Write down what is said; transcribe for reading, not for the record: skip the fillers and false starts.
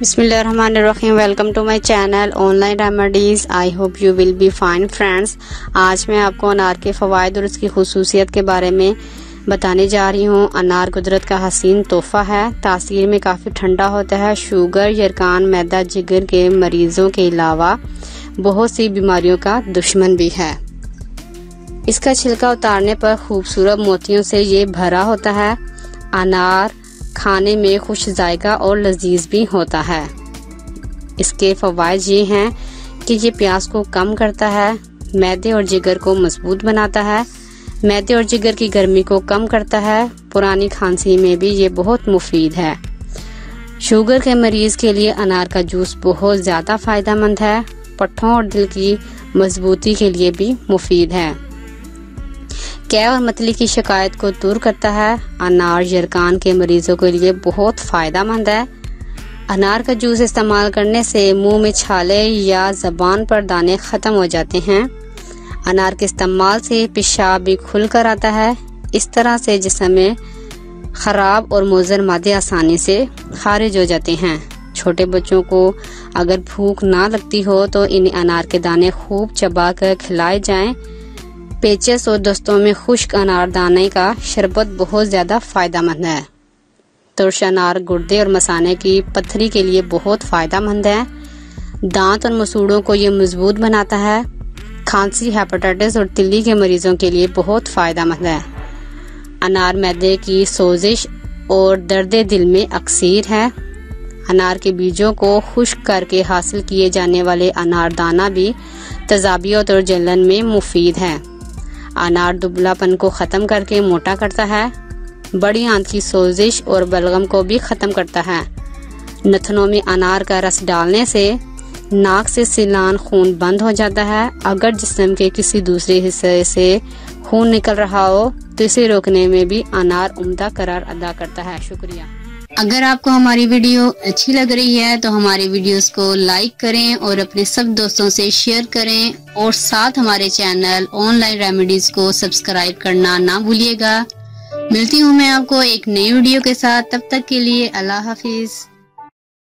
बिस्मिल्लाहिर्रहमानिर्रहीम। Welcome to my channel online remedies. I hope you will be fine friends. आज मैं आपको अनार के फ़वाइद और उसकी खुसूसियत के बारे में बताने जा रही हूँ। अनार कुदरत का हसीन तोहफ़ा है। तासीर में काफ़ी ठंडा होता है। शुगर, यरकान, मैदा, जिगर के मरीज़ों के अलावा बहुत सी बीमारियों का दुश्मन भी है। इसका छिलका उतारने पर खूबसूरत मोतियों से ये भरा होता है। अनार खाने में खुश जायका और लजीज भी होता है। इसके फ़वाइद ये हैं कि ये प्यास को कम करता है, मैदे और जिगर को मजबूत बनाता है, मैदे और जिगर की गर्मी को कम करता है। पुरानी खांसी में भी ये बहुत मुफीद है। शुगर के मरीज के लिए अनार का जूस बहुत ज़्यादा फ़ायदेमंद है। पट्ठों और दिल की मजबूती के लिए भी मुफीद है। कै और मतली की शिकायत को दूर करता है। अनार यरकान के मरीजों के लिए बहुत फ़ायदेमंद है। अनार का जूस इस्तेमाल करने से मुंह में छाले या ज़बान पर दाने ख़त्म हो जाते हैं। अनार के इस्तेमाल से पेशाब भी खुल कर आता है। इस तरह से जिस्म में ख़राब और मुज़र मादे आसानी से खारिज हो जाते हैं। छोटे बच्चों को अगर भूख ना लगती हो तो इन्हें अनार के दाने खूब चबा कर खिलाए जाएं। पेचस और दस्तों में खुश्क अनार दाने का शरबत बहुत ज़्यादा फ़ायदेमंद है। तुरश अनार गुर्दे और मसाने की पत्थरी के लिए बहुत फ़ायदेमंद है। दांत और मसूड़ों को ये मजबूत बनाता है। खांसी, हेपेटाइटिस और तिल्ली के मरीजों के लिए बहुत फ़ायदेमंद है। अनार मैदे की सोजिश और दर्द दिल में अक्सीर है। अनार के बीजों को खुश्क करके हासिल किए जाने वाले अनार दाना भी तजाबियत और जलन में मुफीद है। अनार दुबलापन को ख़त्म करके मोटा करता है। बड़ी आंत की सोजिश और बलगम को भी ख़त्म करता है। नथनों में अनार का रस डालने से नाक से सिलान खून बंद हो जाता है। अगर जिस्म के किसी दूसरे हिस्से से खून निकल रहा हो तो इसे रोकने में भी अनार उम्दा करार अदा करता है। शुक्रिया। अगर आपको हमारी वीडियो अच्छी लग रही है तो हमारे वीडियोस को लाइक करें और अपने सब दोस्तों से शेयर करें और साथ हमारे चैनल ऑनलाइन रेमेडीज को सब्सक्राइब करना ना भूलिएगा। मिलती हूँ मैं आपको एक नई वीडियो के साथ। तब तक के लिए अल्लाह हाफिज।